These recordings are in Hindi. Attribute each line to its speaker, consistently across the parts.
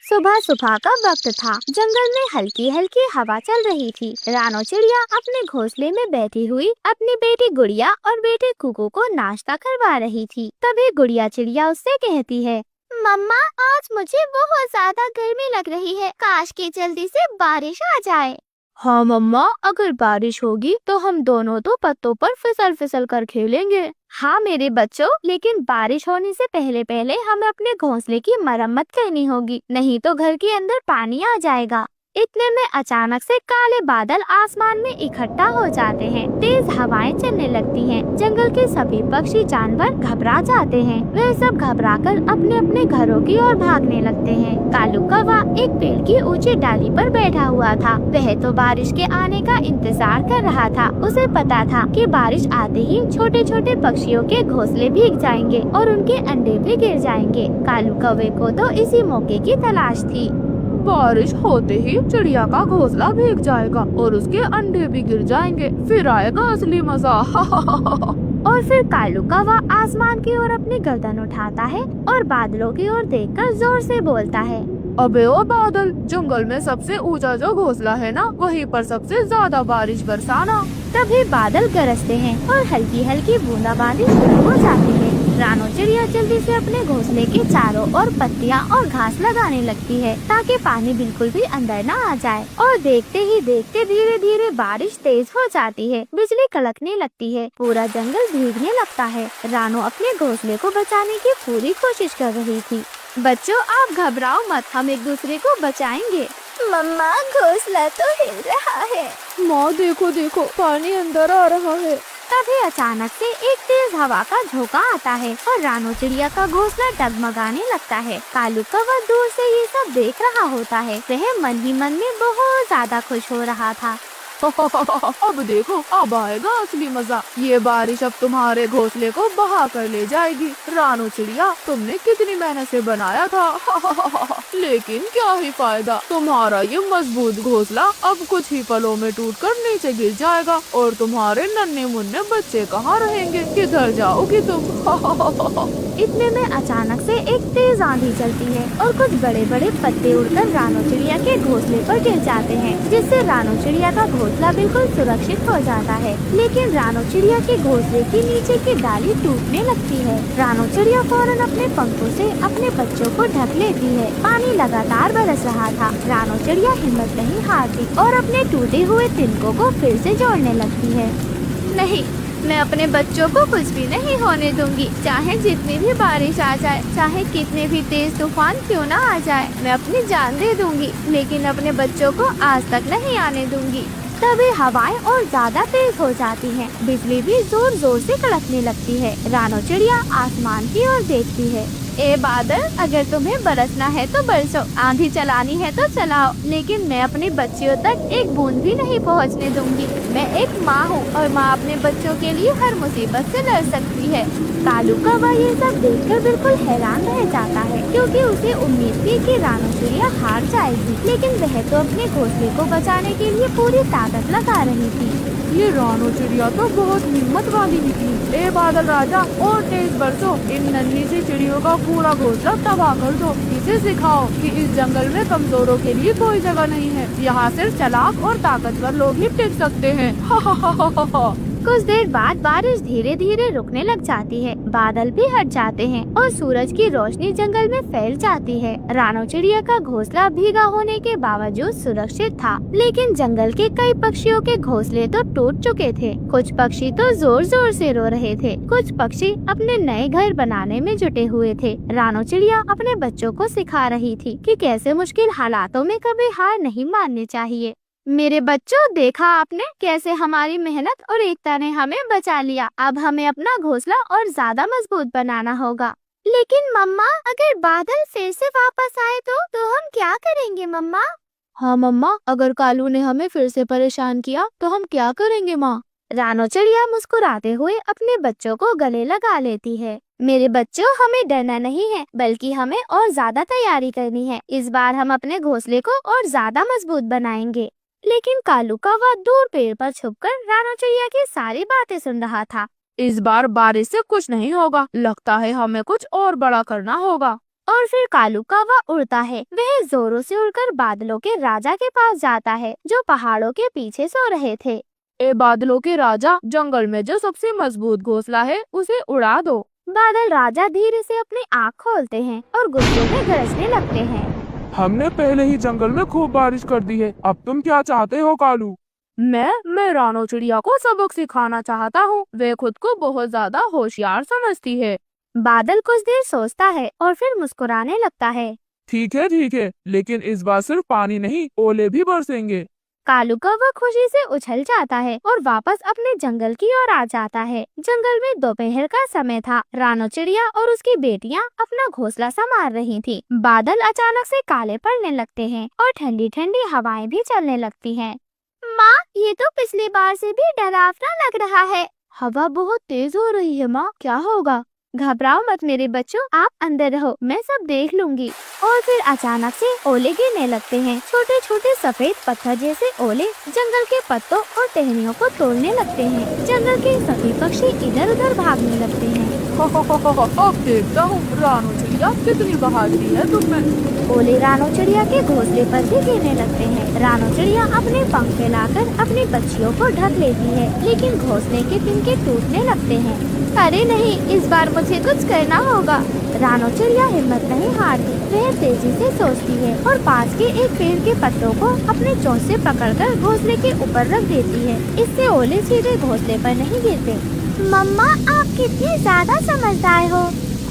Speaker 1: सुबह सुबह का वक्त था। जंगल में हल्की हल्की हवा चल रही थी। रानो चिड़िया अपने घोंसले में बैठी हुई अपनी बेटी गुड़िया और बेटे कुकू को नाश्ता करवा रही थी। तभी गुड़िया चिड़िया उससे कहती है, मम्मा, आज मुझे बहुत ज्यादा गर्मी लग रही है, काश कि जल्दी से बारिश आ जाए। हाँ मम्मा, अगर बारिश होगी तो हम दोनों तो पत्तों पर फिसल फिसल कर खेलेंगे। हाँ मेरे बच्चों, लेकिन बारिश होने से पहले पहले हमें अपने घोंसले की मरम्मत करनी होगी, नहीं तो घर के अंदर पानी आ जाएगा। इतने में अचानक से काले बादल आसमान में इकट्ठा हो जाते हैं। तेज हवाएं चलने लगती हैं। जंगल के सभी पक्षी जानवर घबरा जाते हैं। वे सब घबराकर अपने अपने घरों की ओर भागने लगते हैं। कालू कौवा एक पेड़ की ऊंची डाली पर बैठा हुआ था। वह तो बारिश के आने का इंतजार कर रहा था। उसे पता था कि बारिश आते ही छोटे छोटे पक्षियों के घोंसले भीग जाएंगे और उनके अंडे भी गिर जाएंगे। कालू कौवे को तो इसी मौके की तलाश थी।
Speaker 2: बारिश होते ही चिड़िया का घोंसला भीग जाएगा और उसके अंडे भी गिर जाएंगे, फिर आएगा असली मजा।
Speaker 1: और फिर कालू कौवा आसमान की ओर अपनी गर्दन उठाता है और बादलों की ओर देखकर जोर से बोलता है,
Speaker 2: अबे ओ बादल, जंगल में सबसे ऊंचा जो घोंसला है ना, वहीं पर सबसे ज्यादा बारिश बरसाना।
Speaker 1: तभी बादल गरजते हैं और हल्की हल्की बूंदाबांदी शुरू हो जाती है। रानो चिड़िया जल्दी से अपने घोंसले के चारों ओर पत्तियां और घास लगाने लगती है ताकि पानी बिल्कुल भी अंदर न आ जाए। और देखते ही देखते धीरे धीरे बारिश तेज हो जाती है। बिजली कड़कने लगती है। पूरा जंगल भीगने लगता है। रानो अपने घोंसले को बचाने की पूरी कोशिश कर रही थी। बच्चों, आप घबराओ मत, हम एक दूसरे को बचाएंगे। मम्मा, घोंसला तो हिल रहा है।
Speaker 2: माँ देखो देखो, पानी अंदर आ रहा है।
Speaker 1: तभी अचानक से एक तेज हवा का झोंका आता है और रानो चिड़िया का घोंसला डगमगाने लगता है। कालू कौवा दूर से ये सब देख रहा होता है। वह मन ही मन में बहुत ज्यादा खुश हो रहा था।
Speaker 2: अब देखो, अब आएगा असली मजा। ये बारिश अब तुम्हारे घोंसले को बहा कर ले जाएगी। रानो चिड़िया, तुमने कितनी मेहनत से बनाया था, लेकिन क्या ही फायदा, तुम्हारा ये मजबूत घोंसला अब कुछ ही पलों में टूटकर नीचे गिर जाएगा और तुम्हारे नन्हे मुन्ने बच्चे कहाँ रहेंगे, किधर जाओगी तुम।
Speaker 1: इतने में अचानक से एक तेज आंधी चलती है और कुछ बड़े बड़े पत्ते उड़कर रानो चिड़िया के घोंसले पर गिर जाते हैं, जिससे रानो चिड़िया का घोंसला बिल्कुल सुरक्षित हो जाता है। लेकिन रानो चिड़िया के घोंसले के नीचे की डाली टूटने लगती है। रानो चिड़िया फौरन अपने पंखों से अपने बच्चों को ढक लेती है। पानी लगातार बरस रहा था। रानो चिड़िया हिम्मत नहीं हारती और अपने टूटे हुए तिनकों को फिर से जोड़ने लगती है। नहीं, मैं अपने बच्चों को कुछ भी नहीं होने दूंगी। चाहे जितनी भी बारिश आ जाए, चाहे कितने भी तेज तूफान क्यों ना आ जाए, मैं अपनी जान दे दूंगी, लेकिन अपने बच्चों को आज तक नहीं आने दूंगी। तभी हवाएं और ज्यादा तेज हो जाती हैं। बिजली भी जोर जोर से कड़कने लगती है। रानो चिड़िया आसमान की ओर देखती है। ए बादल, अगर तुम्हें बरसना है तो बरसो, आंधी चलानी है तो चलाओ, लेकिन मैं अपनी बच्चियों तक एक बूंद भी नहीं पहुंचने दूंगी। मैं एक माँ हूँ और माँ अपने बच्चों के लिए हर मुसीबत से लड़ सकती है। कालू कौवा ये सब देखकर बिल्कुल हैरान रह जाता है, क्योंकि उसे उम्मीद थी कि रानो चिड़िया हार जाएगी, लेकिन वह तो अपने घोंसले को बचाने के लिए पूरी ताकत लगा रही थी।
Speaker 2: ये रानो चिड़िया तो बहुत हिम्मत वाली निकली। ए बादल राजा, और तेज बरसो, इन नन्ही सी चिड़ियों का पूरा घोंसला तबाह कर दो। इसे सिखाओ कि इस जंगल में कमजोरों के लिए कोई जगह नहीं है। यहाँ सिर्फ चालाक और ताकतवर लोग ही टिक सकते हैं।
Speaker 1: कुछ देर बाद बारिश धीरे धीरे रुकने लग जाती है। बादल भी हट जाते हैं और सूरज की रोशनी जंगल में फैल जाती है। रानो चिड़िया का घोंसला भीगा होने के बावजूद सुरक्षित था, लेकिन जंगल के कई पक्षियों के घोंसले तो टूट चुके थे। कुछ पक्षी तो जोर जोर से रो रहे थे। कुछ पक्षी अपने नए घर बनाने में जुटे हुए थे। रानो चिड़िया अपने बच्चों को सिखा रही थी कि कैसे मुश्किल हालातों में कभी हार नहीं माननी चाहिए। मेरे बच्चों, देखा आपने कैसे हमारी मेहनत और एकता ने हमें बचा लिया। अब हमें अपना घोंसला और ज्यादा मजबूत बनाना होगा। लेकिन मम्मा, अगर बादल फिर से वापस आए तो हम क्या करेंगे मम्मा?
Speaker 2: हाँ मम्मा, अगर कालू ने हमें फिर से परेशान किया तो हम क्या करेंगे माँ?
Speaker 1: रानो चिड़िया मुस्कुराते हुए अपने बच्चों को गले लगा लेती है। मेरे बच्चों, हमें डरना नहीं है, बल्कि हमें और ज्यादा तैयारी करनी है। इस बार हम अपने घोंसले को और ज्यादा मजबूत बनाएंगे। लेकिन कालू कौवा दूर पेड़ पर छुपकर रानो चिड़िया की सारी बातें सुन रहा था।
Speaker 2: इस बार बारिश से कुछ नहीं होगा, लगता है हमें कुछ और बड़ा करना होगा।
Speaker 1: और फिर कालू कौवा उड़ता है। वह जोरों से उड़कर बादलों के राजा के पास जाता है, जो पहाड़ों के पीछे सो रहे थे।
Speaker 2: ए बादलों के राजा, जंगल में जो सबसे मजबूत घोंसला है उसे उड़ा दो।
Speaker 1: बादल राजा धीरे से अपनी आँख खोलते हैं और गुस्से में गरजने लगते हैं।
Speaker 3: हमने पहले ही जंगल में खूब बारिश कर दी है, अब तुम क्या चाहते हो कालू?
Speaker 2: मैं रानो चिड़िया को सबक सिखाना चाहता हूँ। वे खुद को बहुत ज्यादा होशियार समझती है।
Speaker 1: बादल कुछ देर सोचता है और फिर मुस्कुराने लगता है।
Speaker 3: ठीक है, लेकिन इस बार सिर्फ पानी नहीं, ओले भी बरसेंगे।
Speaker 1: कालू कौवा खुशी से उछल जाता है और वापस अपने जंगल की ओर आ जाता है। जंगल में दोपहर का समय था। रानो चिड़िया और उसकी बेटियां अपना घोंसला संभाल रही थी। बादल अचानक से काले पड़ने लगते हैं और ठंडी ठंडी हवाएं भी चलने लगती हैं। माँ, ये तो पिछली बार से भी डरावना लग रहा है। हवा बहुत तेज हो रही है माँ, क्या होगा? घबराओ मत मेरे बच्चों, आप अंदर रहो, मैं सब देख लूंगी। और फिर अचानक से ओले गिरने लगते हैं। छोटे छोटे सफेद पत्थर जैसे ओले जंगल के पत्तों और टहनियों को तोड़ने लगते हैं। जंगल के सभी पक्षी इधर उधर भागने लगते हैं।
Speaker 2: अब देखता हूँ रानो चिड़िया कितनी बहादुरी है तुम में।
Speaker 1: ओले रानो चिड़िया के घोंसले पर भी गिरने लगते हैं। रानो चिड़िया अपने पंख फैलाकर अपनी बच्चियों को ढक लेती है, लेकिन घोंसले के तिनके टूटने लगते हैं। अरे नहीं, इस बार मुझे कुछ करना होगा। रानो चिड़िया हिम्मत नहीं हारती। वह तेजी से सोचती है और पास के एक पेड़ के पत्तों को अपने चोंच से पकड़कर घोंसले के ऊपर रख देती है। इससे ओले सीधे घोंसले पर नहीं गिरते। मम्मा, आप कितनी ज्यादा समझदार हो।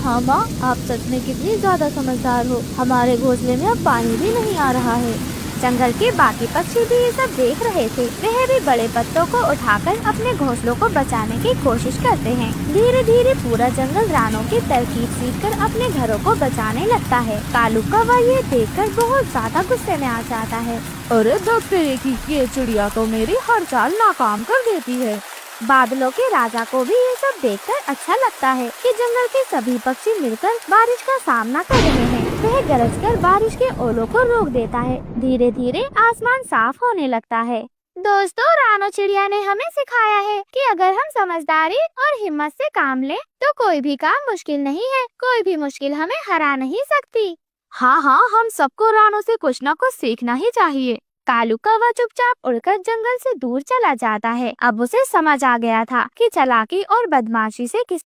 Speaker 1: हाँ माँ, आप सच में कितनी ज्यादा समझदार हो। हमारे घोंसले में अब पानी भी नहीं आ रहा है। जंगल के बाकी पक्षी भी ये सब देख रहे थे। वह भी बड़े पत्तों को उठाकर अपने घोंसलों को बचाने की कोशिश करते हैं। धीरे धीरे पूरा जंगल रानों की तरकीब सीखकर अपने घरों को बचाने लगता है। कालू कौवा ये देखकर बहुत ज्यादा गुस्से में आ जाता है।
Speaker 2: अरे धत्ते की, ये चिड़िया तो मेरी हर चाल नाकाम कर देती है।
Speaker 1: बादलों के राजा को भी ये सब देखकर अच्छा लगता है कि जंगल के सभी पक्षी मिलकर बारिश का सामना कर रहे हैं। वह गरजकर बारिश के ओलों को रोक देता है। धीरे धीरे आसमान साफ होने लगता है। दोस्तों, रानो चिड़िया ने हमें सिखाया है कि अगर हम समझदारी और हिम्मत से काम लें तो कोई भी काम मुश्किल नहीं है। कोई भी मुश्किल हमें हरा नहीं सकती।
Speaker 2: हाँ, हम सबको रानो से कुछ न कुछ सीखना ही चाहिए।
Speaker 1: कालू कौवा चुपचाप उड़कर जंगल से दूर चला जाता है। अब उसे समझ आ गया था कि चालाकी और बदमाशी से किस